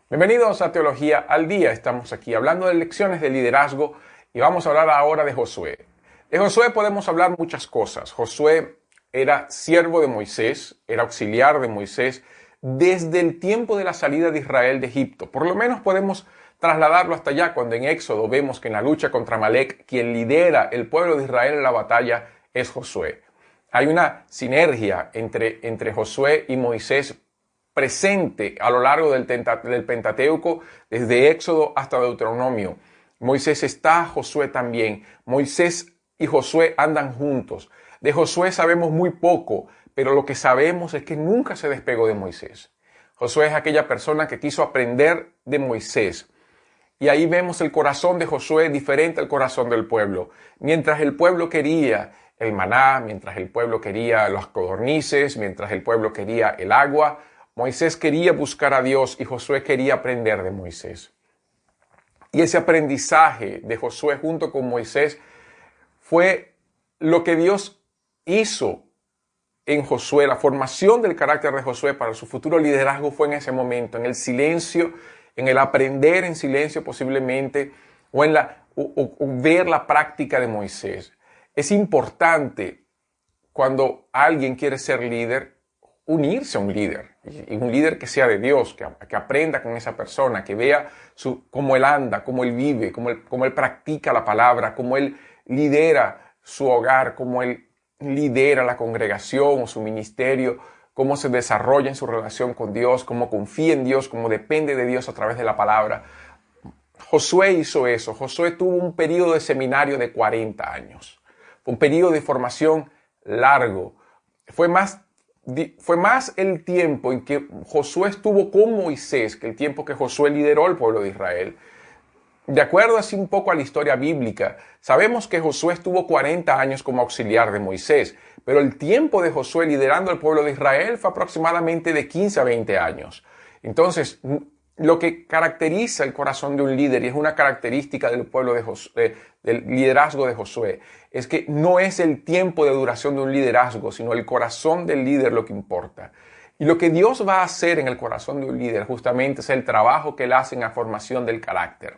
Bienvenidos a Teología al Día. Estamos aquí hablando de lecciones de liderazgo y vamos a hablar ahora de Josué. De Josué podemos hablar muchas cosas. Josué era siervo de Moisés, era auxiliar de Moisés desde el tiempo de la salida de Israel de Egipto. Por lo menos podemos trasladarlo hasta allá cuando en Éxodo vemos que en la lucha contra Amalek quien lidera el pueblo de Israel en la batalla es Josué. Hay una sinergia entre Josué y Moisés presente a lo largo del Pentateuco, desde Éxodo hasta Deuteronomio. Moisés está, Josué también. Moisés y Josué andan juntos. De Josué sabemos muy poco, pero lo que sabemos es que nunca se despegó de Moisés. Josué es aquella persona que quiso aprender de Moisés. Y ahí vemos el corazón de Josué diferente al corazón del pueblo. Mientras el pueblo quería el maná, mientras el pueblo quería las codornices, mientras el pueblo quería el agua, Moisés quería buscar a Dios y Josué quería aprender de Moisés. Y ese aprendizaje de Josué junto con Moisés fue lo que Dios hizo en Josué. La formación del carácter de Josué para su futuro liderazgo fue en ese momento, en el silencio, en el aprender en silencio posiblemente, o ver la práctica de Moisés. Es importante cuando alguien quiere ser líder, unirse a un líder, y un líder que sea de Dios, que aprenda con esa persona, que vea cómo él anda, cómo él vive, cómo él practica la palabra, cómo él lidera su hogar, cómo él lidera la congregación o su ministerio, cómo se desarrolla en su relación con Dios, cómo confía en Dios, cómo depende de Dios a través de la palabra. Josué hizo eso. Josué tuvo un periodo de seminario de 40 años. Fue un periodo de formación largo. Fue más el tiempo en que Josué estuvo con Moisés que el tiempo que Josué lideró el pueblo de Israel. De acuerdo así un poco a la historia bíblica, sabemos que Josué estuvo 40 años como auxiliar de Moisés, pero el tiempo de Josué liderando el pueblo de Israel fue aproximadamente de 15 a 20 años. Entonces, lo que caracteriza el corazón de un líder, y es una característica del pueblo del liderazgo de Josué, es que no es el tiempo de duración de un liderazgo, sino el corazón del líder lo que importa. Y lo que Dios va a hacer en el corazón de un líder justamente es el trabajo que él hace en la formación del carácter.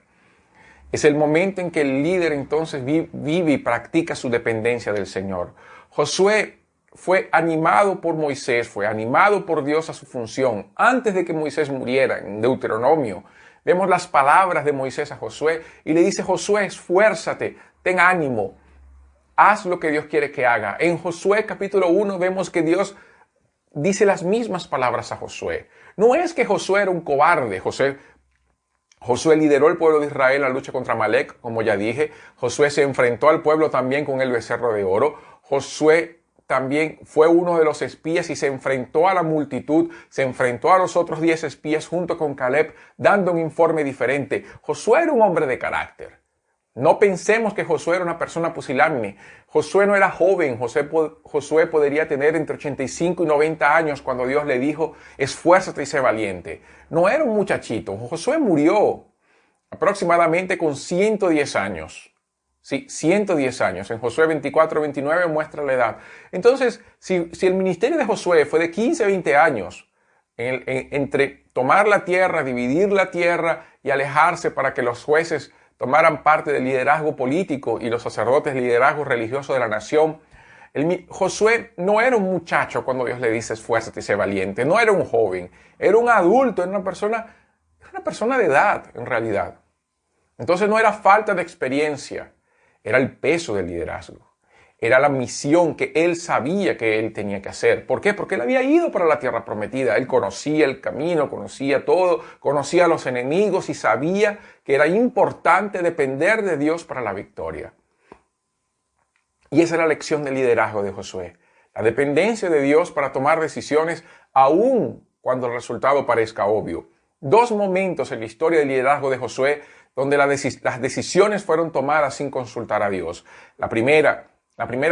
Es el momento en que el líder entonces vive y practica su dependencia del Señor. Josué fue animado por Moisés, fue animado por Dios a su función. Antes de que Moisés muriera, en Deuteronomio, vemos las palabras de Moisés a Josué y le dice: Josué, esfuérzate, ten ánimo, haz lo que Dios quiere que haga. En Josué capítulo 1 vemos que Dios dice las mismas palabras a Josué. No es que Josué era un cobarde. Josué lideró el pueblo de Israel en la lucha contra Amalek, como ya dije. Josué se enfrentó al pueblo también con el becerro de oro. Josué también fue uno de los espías y se enfrentó a la multitud, se enfrentó a los otros 10 espías junto con Caleb, dando un informe diferente. Josué era un hombre de carácter. No pensemos que Josué era una persona pusilánime. Josué no era joven. Josué podría tener entre 85 y 90 años cuando Dios le dijo: esfuérzate y sé valiente. No era un muchachito. Josué murió aproximadamente con 110 años. Sí, 110 años. En Josué 24-29 muestra la edad. Entonces, si el ministerio de Josué fue de 15 a 20 años, entre tomar la tierra, dividir la tierra y alejarse para que los jueces tomaran parte del liderazgo político y los sacerdotes liderazgo religioso de la nación, Josué no era un muchacho cuando Dios le dice esfuérzate y sé valiente, no era un joven, era un adulto, era una persona de edad en realidad. Entonces no era falta de experiencia, era el peso del liderazgo. Era la misión que él sabía que él tenía que hacer. ¿Por qué? Porque él había ido para la tierra prometida. Él conocía el camino, conocía todo, conocía a los enemigos y sabía que era importante depender de Dios para la victoria. Y esa es la lección del liderazgo de Josué. La dependencia de Dios para tomar decisiones aun cuando el resultado parezca obvio. Dos momentos en la historia del liderazgo de Josué donde las decisiones fueron tomadas sin consultar a Dios. La primera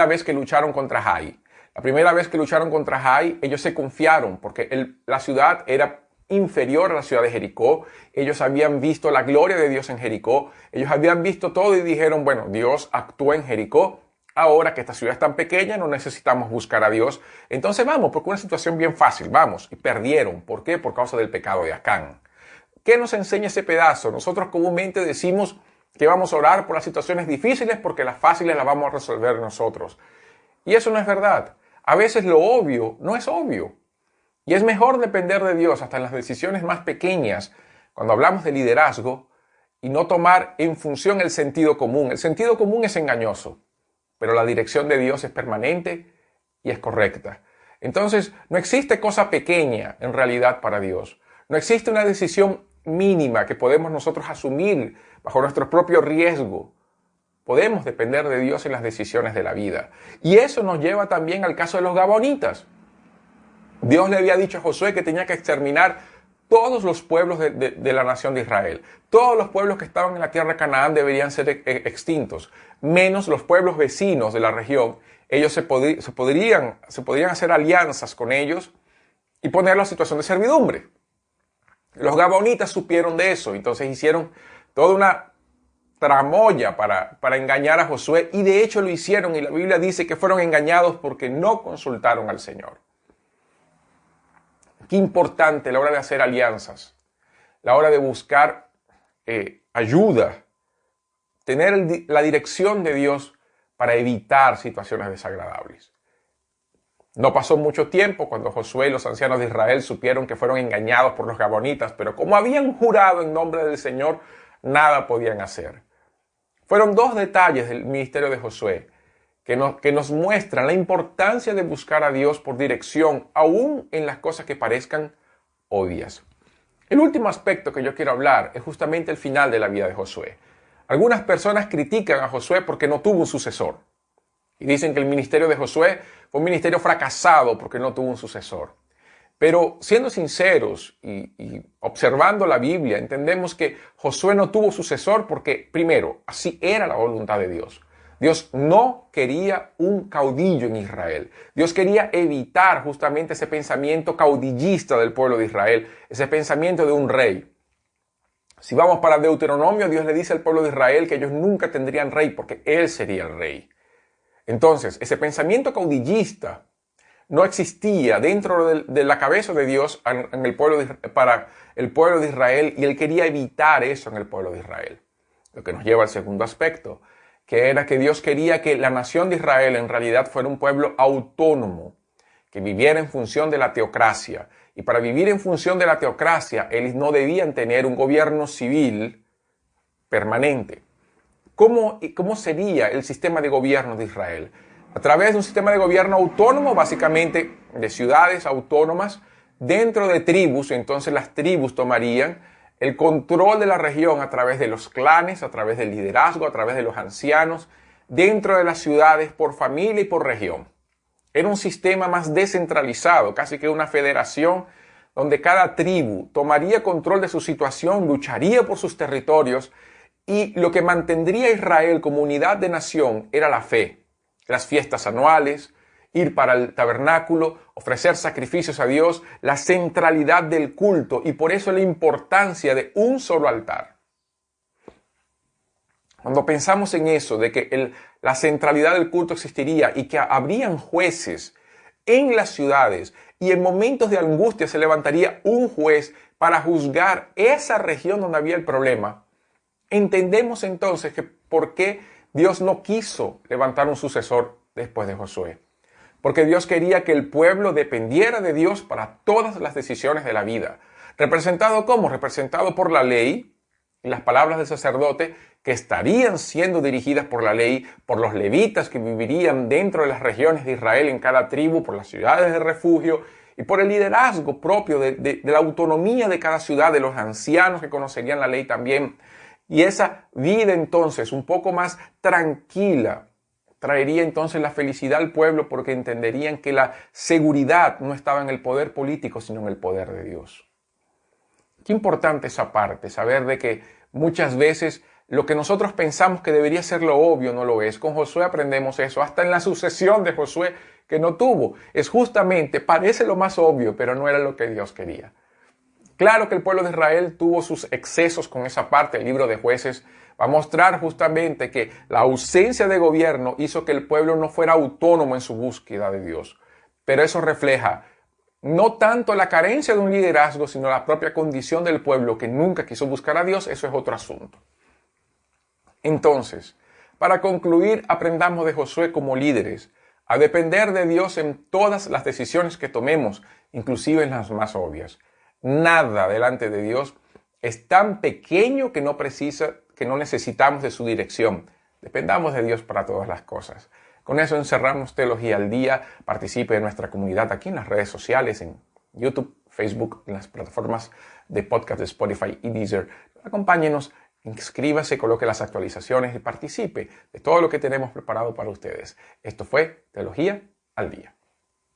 vez que lucharon contra Jai. La primera vez que lucharon contra Jai, ellos se confiaron porque la ciudad era inferior a la ciudad de Jericó. Ellos habían visto la gloria de Dios en Jericó. Ellos habían visto todo y dijeron, bueno, Dios actuó en Jericó. Ahora que esta ciudad es tan pequeña, no necesitamos buscar a Dios. Entonces vamos, porque una situación bien fácil, vamos. Y perdieron. ¿Por qué? Por causa del pecado de Acán. ¿Qué nos enseña ese pedazo? Nosotros comúnmente decimos que vamos a orar por las situaciones difíciles porque las fáciles las vamos a resolver nosotros. Y eso no es verdad. A veces lo obvio no es obvio. Y es mejor depender de Dios hasta en las decisiones más pequeñas, cuando hablamos de liderazgo, y no tomar en función el sentido común. El sentido común es engañoso, pero la dirección de Dios es permanente y es correcta. Entonces, no existe cosa pequeña en realidad para Dios. No existe una decisión mínima que podemos nosotros asumir bajo nuestro propio riesgo. Podemos depender de Dios en las decisiones de la vida. Y eso nos lleva también al caso de los gabonitas. Dios le había dicho a Josué que tenía que exterminar todos los pueblos de la nación de Israel. Todos los pueblos que estaban en la tierra de Canaán deberían ser extintos, menos los pueblos vecinos de la región. Ellos se podrían hacer alianzas con ellos y ponerlos en situación de servidumbre. Los gabonitas supieron de eso, entonces hicieron toda una tramoya para engañar a Josué, y de hecho lo hicieron, y la Biblia dice que fueron engañados porque no consultaron al Señor. Qué importante la hora de hacer alianzas, la hora de buscar ayuda, tener la dirección de Dios para evitar situaciones desagradables. No pasó mucho tiempo cuando Josué y los ancianos de Israel supieron que fueron engañados por los gabonitas, pero como habían jurado en nombre del Señor, nada podían hacer. Fueron dos detalles del ministerio de Josué que nos muestran la importancia de buscar a Dios por dirección, aún en las cosas que parezcan obvias. El último aspecto que yo quiero hablar es justamente el final de la vida de Josué. Algunas personas critican a Josué porque no tuvo un sucesor. Y dicen que el ministerio de Josué fue un ministerio fracasado porque no tuvo un sucesor. Pero siendo sinceros y observando la Biblia, entendemos que Josué no tuvo sucesor porque, primero, así era la voluntad de Dios. Dios no quería un caudillo en Israel. Dios quería evitar justamente ese pensamiento caudillista del pueblo de Israel, ese pensamiento de un rey. Si vamos para Deuteronomio, Dios le dice al pueblo de Israel que ellos nunca tendrían rey porque Él sería el rey. Entonces, ese pensamiento caudillista no existía dentro de la cabeza de Dios para el pueblo de Israel, y Él quería evitar eso en el pueblo de Israel. Lo que nos lleva al segundo aspecto, que era que Dios quería que la nación de Israel en realidad fuera un pueblo autónomo, que viviera en función de la teocracia. Y para vivir en función de la teocracia, ellos no debían tener un gobierno civil permanente. ¿Cómo sería el sistema de gobierno de Israel? A través de un sistema de gobierno autónomo, básicamente de ciudades autónomas, dentro de tribus. Entonces las tribus tomarían el control de la región a través de los clanes, a través del liderazgo, a través de los ancianos, dentro de las ciudades por familia y por región. Era un sistema más descentralizado, casi que una federación, donde cada tribu tomaría control de su situación, lucharía por sus territorios, y lo que mantendría a Israel como unidad de nación era la fe, las fiestas anuales, ir para el tabernáculo, ofrecer sacrificios a Dios, la centralidad del culto, y por eso la importancia de un solo altar. Cuando pensamos en eso, de que la centralidad del culto existiría y que habrían jueces en las ciudades, y en momentos de angustia se levantaría un juez para juzgar esa región donde había el problema, entendemos entonces que por qué Dios no quiso levantar un sucesor después de Josué. Porque Dios quería que el pueblo dependiera de Dios para todas las decisiones de la vida. ¿Representado cómo? Representado por la ley y las palabras del sacerdote, que estarían siendo dirigidas por la ley, por los levitas que vivirían dentro de las regiones de Israel en cada tribu, por las ciudades de refugio y por el liderazgo propio de la autonomía de cada ciudad, de los ancianos que conocerían la ley también. Y esa vida entonces un poco más tranquila traería entonces la felicidad al pueblo, porque entenderían que la seguridad no estaba en el poder político, sino en el poder de Dios. Qué importante esa parte, saber de que muchas veces lo que nosotros pensamos que debería ser lo obvio no lo es. Con Josué aprendemos eso, hasta en la sucesión de Josué que no tuvo. Es justamente, parece lo más obvio, pero no era lo que Dios quería. Claro que el pueblo de Israel tuvo sus excesos con esa parte. El libro de Jueces va a mostrar justamente que la ausencia de gobierno hizo que el pueblo no fuera autónomo en su búsqueda de Dios. Pero eso refleja no tanto la carencia de un liderazgo, sino la propia condición del pueblo que nunca quiso buscar a Dios, eso es otro asunto. Entonces, para concluir, aprendamos de Josué como líderes a depender de Dios en todas las decisiones que tomemos, inclusive en las más obvias. Nada delante de Dios es tan pequeño que no necesitamos de su dirección. Dependamos de Dios para todas las cosas. Con eso encerramos Teología al Día. Participe de nuestra comunidad aquí en las redes sociales, en YouTube, Facebook, en las plataformas de podcast de Spotify y Deezer. Acompáñenos, inscríbase, coloque las actualizaciones y participe de todo lo que tenemos preparado para ustedes. Esto fue Teología al Día.